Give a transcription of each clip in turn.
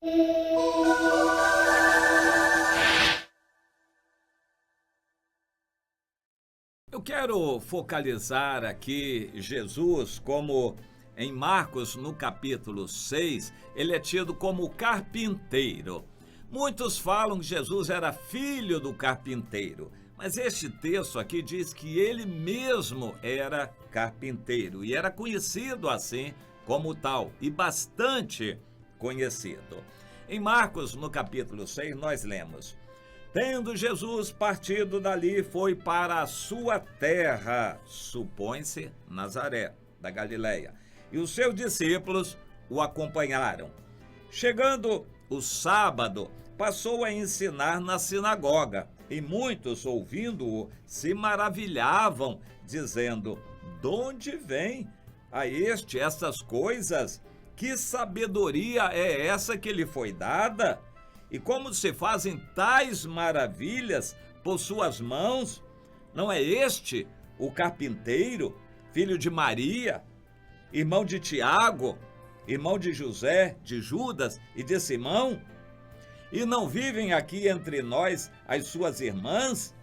Eu quero focalizar aqui Jesus como em Marcos, no capítulo 6, ele é tido como carpinteiro. Muitos falam que Jesus era filho do carpinteiro, mas este texto aqui diz que ele mesmo era carpinteiro e era conhecido assim como tal, e bastante conhecido. Em Marcos, no capítulo 6, nós lemos: tendo Jesus partido dali, foi para a sua terra, supõe-se Nazaré, da Galileia, e os seus discípulos o acompanharam. Chegando o sábado, passou a ensinar na sinagoga, e muitos, ouvindo-o, se maravilhavam, dizendo: de onde vem a este essas coisas? Que sabedoria é essa que lhe foi dada? E como se fazem tais maravilhas por suas mãos? Não é este o carpinteiro, filho de Maria, irmão de Tiago, irmão de José, de Judas e de Simão? E não vivem aqui entre nós as suas irmãs?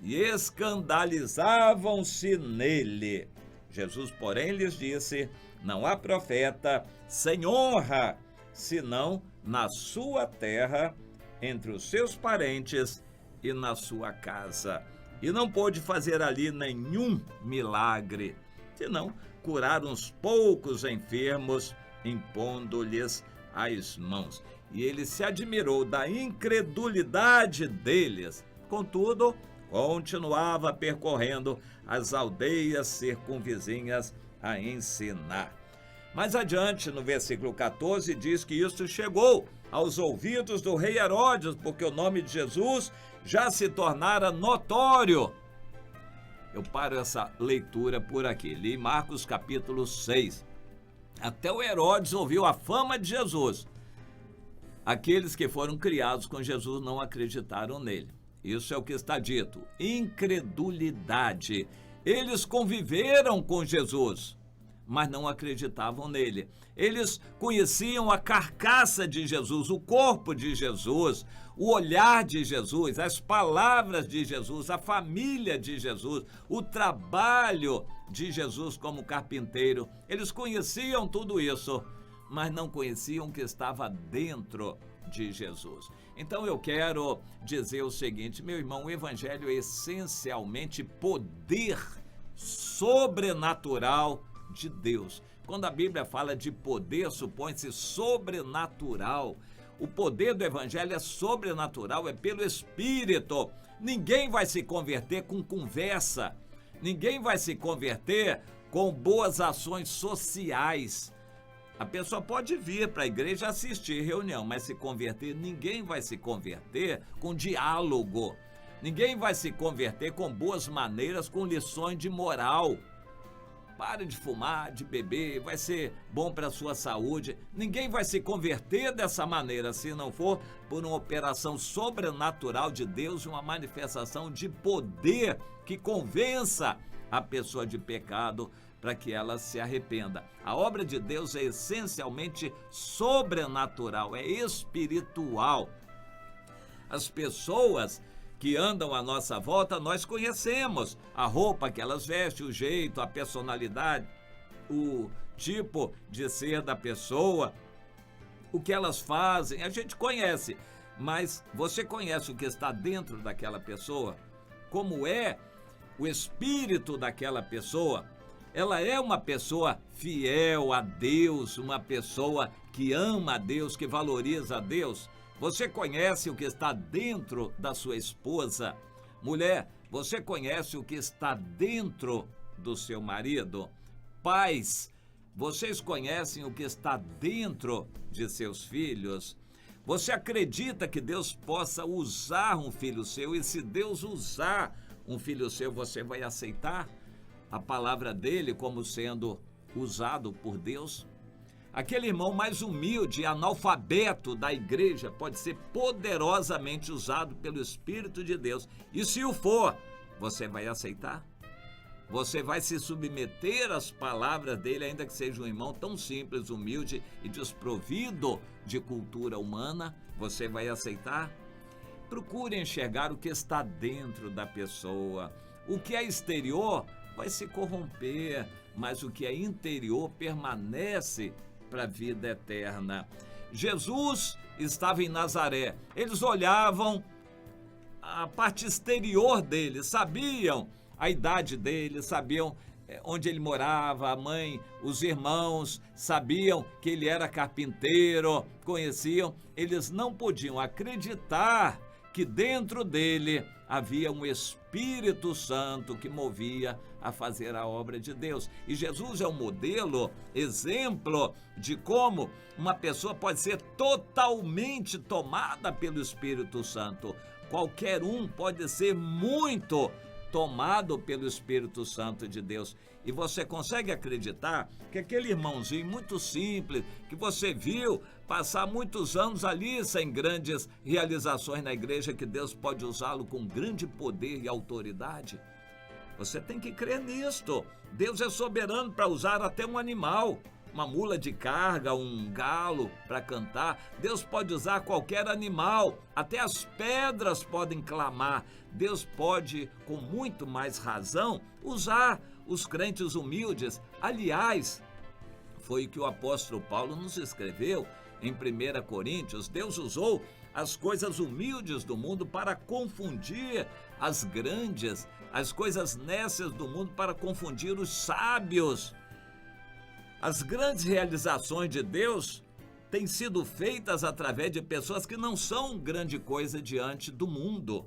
E escandalizavam-se nele. Jesus, porém, lhes disse: não há profeta sem honra, senão na sua terra, entre os seus parentes e na sua casa. E não pôde fazer ali nenhum milagre, senão curar uns poucos enfermos, impondo-lhes as mãos. E ele se admirou da incredulidade deles. Contudo, continuava percorrendo as aldeias circunvizinhas a ensinar. Mais adiante, no versículo 14, diz que isso chegou aos ouvidos do rei Herodes, porque o nome de Jesus já se tornara notório. Eu paro essa leitura por aqui. Li Marcos capítulo 6. Até o Herodes ouviu a fama de Jesus. Aqueles que foram criados com Jesus não acreditaram nele. Isso é o que está dito. Incredulidade. Eles conviveram com Jesus, mas não acreditavam nele. Eles conheciam a carcaça de Jesus, o corpo de Jesus, o olhar de Jesus, as palavras de Jesus, a família de Jesus, o trabalho de Jesus como carpinteiro. Eles conheciam tudo isso, mas não conheciam o que estava dentro de Jesus. Então eu quero dizer o seguinte, meu irmão: o evangelho é essencialmente poder sobrenatural de Deus. Quando a Bíblia fala de poder, supõe-se sobrenatural. O poder do evangelho é sobrenatural, é pelo Espírito. Ninguém vai se converter com conversa. Ninguém vai se converter com boas ações sociais. A pessoa pode vir para a igreja assistir reunião, mas se converter, ninguém vai se converter com diálogo. Ninguém vai se converter com boas maneiras, com lições de moral. Pare de fumar, de beber, vai ser bom para a sua saúde. Ninguém vai se converter dessa maneira se não for por uma operação sobrenatural de Deus, uma manifestação de poder que convença a pessoa de pecado para que ela se arrependa. A obra de Deus é essencialmente sobrenatural, é espiritual. As pessoas que andam à nossa volta, nós conhecemos a roupa que elas vestem, o jeito, a personalidade, o tipo de ser da pessoa, o que elas fazem, a gente conhece. Mas você conhece o que está dentro daquela pessoa? Como é o espírito daquela pessoa? Ela é uma pessoa fiel a Deus, uma pessoa que ama a Deus, que valoriza a Deus? Você conhece o que está dentro da sua esposa? Mulher, você conhece o que está dentro do seu marido? Pais, vocês conhecem o que está dentro de seus filhos? Você acredita que Deus possa usar um filho seu? E se Deus usar um filho seu, você vai aceitar a palavra dele como sendo usado por Deus? Aquele irmão mais humilde, analfabeto da igreja, pode ser poderosamente usado pelo Espírito de Deus. E se o for, você vai aceitar? Você vai se submeter às palavras dele, ainda que seja um irmão tão simples, humilde e desprovido de cultura humana, você vai aceitar? Procure enxergar o que está dentro da pessoa. O que é exterior vai se corromper, mas o que é interior permanece para a vida eterna. Jesus estava em Nazaré. Eles olhavam a parte exterior dele, sabiam a idade dele, sabiam onde ele morava, a mãe, os irmãos, sabiam que ele era carpinteiro, conheciam. Eles não podiam acreditar que dentro dele havia um Espírito Santo que movia a fazer a obra de Deus. E Jesus é um modelo, exemplo de como uma pessoa pode ser totalmente tomada pelo Espírito Santo. Qualquer um pode ser muito tomado pelo Espírito Santo de Deus. E você consegue acreditar que aquele irmãozinho muito simples, que você viu passar muitos anos ali sem grandes realizações na igreja, que Deus pode usá-lo com grande poder e autoridade? Você tem que crer nisto. Deus é soberano para usar até um animal, uma mula de carga, um galo para cantar. Deus pode usar qualquer animal, até as pedras podem clamar. Deus pode, com muito mais razão, usar os crentes humildes. Aliás, foi o que o apóstolo Paulo nos escreveu em 1 Coríntios. Deus usou as coisas humildes do mundo para confundir as grandes, as coisas nécias do mundo para confundir os sábios. As grandes realizações de Deus têm sido feitas através de pessoas que não são grande coisa diante do mundo.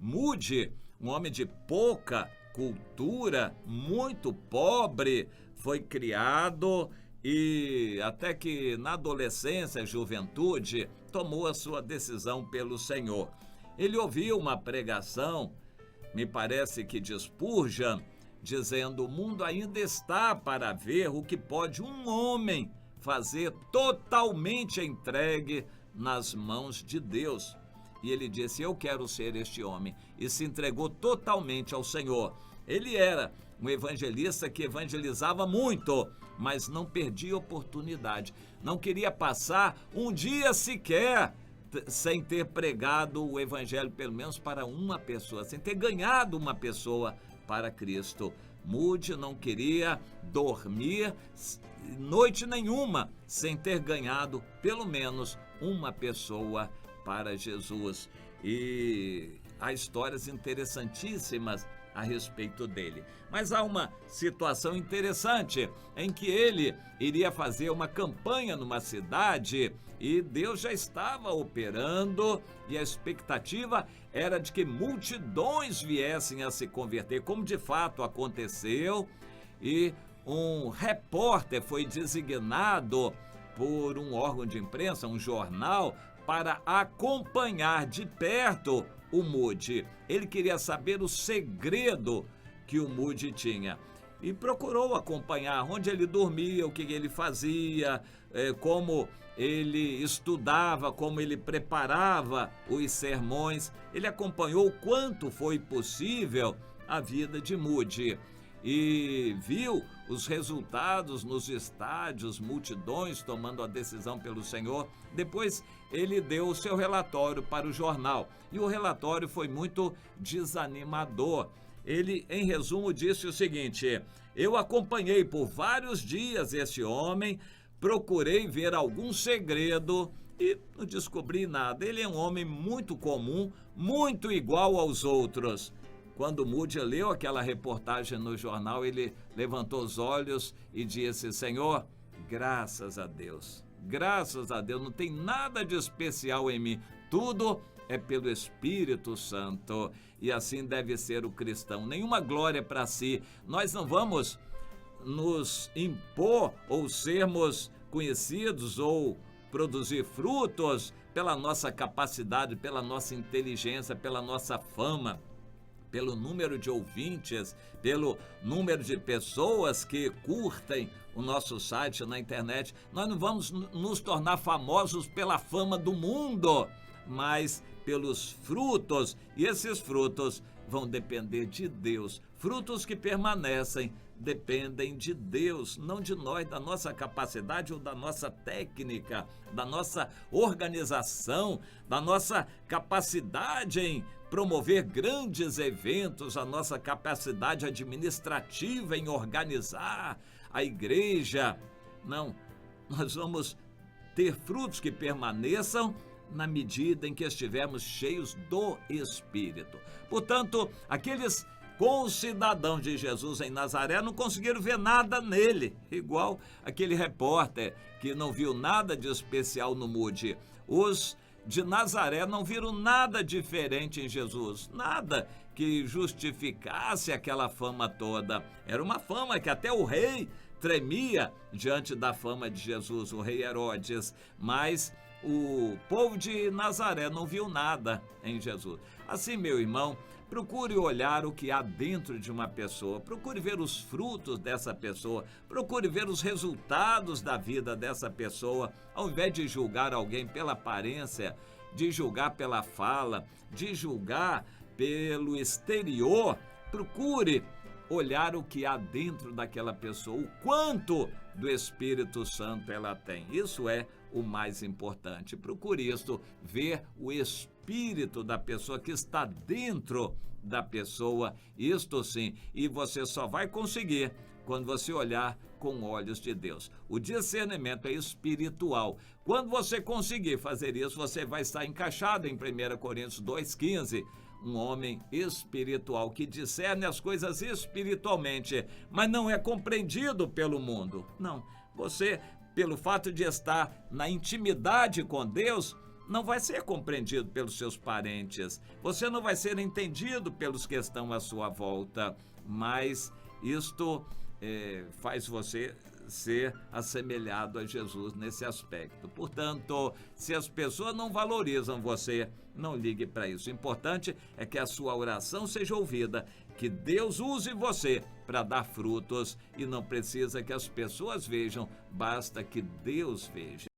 Moody, um homem de pouca cultura, muito pobre, foi criado e até que na adolescência, juventude, tomou a sua decisão pelo Senhor. Ele ouviu uma pregação, me parece que de Spurgeon, dizendo: o mundo ainda está para ver o que pode um homem fazer totalmente entregue nas mãos de Deus. E ele disse: eu quero ser este homem, e se entregou totalmente ao Senhor. Ele era um evangelista que evangelizava muito, mas não perdia oportunidade. Não queria passar um dia sequer sem ter pregado o evangelho, pelo menos para uma pessoa, sem ter ganhado uma pessoa para Cristo. Moody não queria dormir noite nenhuma sem ter ganhado pelo menos uma pessoa para Jesus. E há histórias interessantíssimas a respeito dele. Mas há uma situação interessante em que ele iria fazer uma campanha numa cidade e Deus já estava operando e a expectativa era de que multidões viessem a se converter, como de fato aconteceu, e um repórter foi designado por um órgão de imprensa, um jornal, para acompanhar de perto o Moody. Ele queria saber o segredo que o Moody tinha e procurou acompanhar onde ele dormia, o que ele fazia, como ele estudava, como ele preparava os sermões. Ele acompanhou o quanto foi possível a vida de Moody e viu os resultados nos estádios, multidões tomando a decisão pelo Senhor. Depois ele deu o seu relatório para o jornal e o relatório foi muito desanimador. Ele, em resumo, disse o seguinte: eu acompanhei por vários dias esse homem, procurei ver algum segredo e não descobri nada. Ele é um homem muito comum, muito igual aos outros. Quando Moody leu aquela reportagem no jornal, ele levantou os olhos e disse: Senhor, graças a Deus, não tem nada de especial em mim, tudo é pelo Espírito Santo. E assim deve ser o cristão, nenhuma glória para si. Nós não vamos nos impor ou sermos conhecidos ou produzir frutos pela nossa capacidade, pela nossa inteligência, pela nossa fama, pelo número de ouvintes, pelo número de pessoas que curtem o nosso site na internet. Nós não vamos nos tornar famosos pela fama do mundo, mas pelos frutos, e esses frutos vão depender de Deus. Frutos que permanecem dependem de Deus, não de nós, da nossa capacidade ou da nossa técnica, da nossa organização, da nossa capacidade em promover grandes eventos, a nossa capacidade administrativa em organizar a igreja. Não, nós vamos ter frutos que permaneçam na medida em que estivermos cheios do Espírito. Portanto, aqueles concidadãos de Jesus em Nazaré não conseguiram ver nada nele, igual aquele repórter que não viu nada de especial no Moody. Os de Nazaré não viram nada diferente em Jesus, nada que justificasse aquela fama toda. Era uma fama que até o rei tremia diante da fama de Jesus, o rei Herodes, mas o povo de Nazaré não viu nada em Jesus. Assim, meu irmão, procure olhar o que há dentro de uma pessoa, procure ver os frutos dessa pessoa, procure ver os resultados da vida dessa pessoa, ao invés de julgar alguém pela aparência, de julgar pela fala, de julgar pelo exterior. Procure olhar o que há dentro daquela pessoa, o quanto do Espírito Santo ela tem. Isso é o mais importante. Procure isso, ver o Espírito da pessoa que está dentro da pessoa, isto sim, e você só vai conseguir quando você olhar com olhos de Deus. O discernimento é espiritual. Quando você conseguir fazer isso, você vai estar encaixado em 1 Coríntios 2,15, um homem espiritual que discerne as coisas espiritualmente, mas não é compreendido pelo mundo. Não, você, pelo fato de estar na intimidade com Deus, não vai ser compreendido pelos seus parentes, você não vai ser entendido pelos que estão à sua volta, mas isto faz você ser assemelhado a Jesus nesse aspecto. Portanto, se as pessoas não valorizam você, não ligue para isso. O importante é que a sua oração seja ouvida, que Deus use você para dar frutos e não precisa que as pessoas vejam, basta que Deus veja.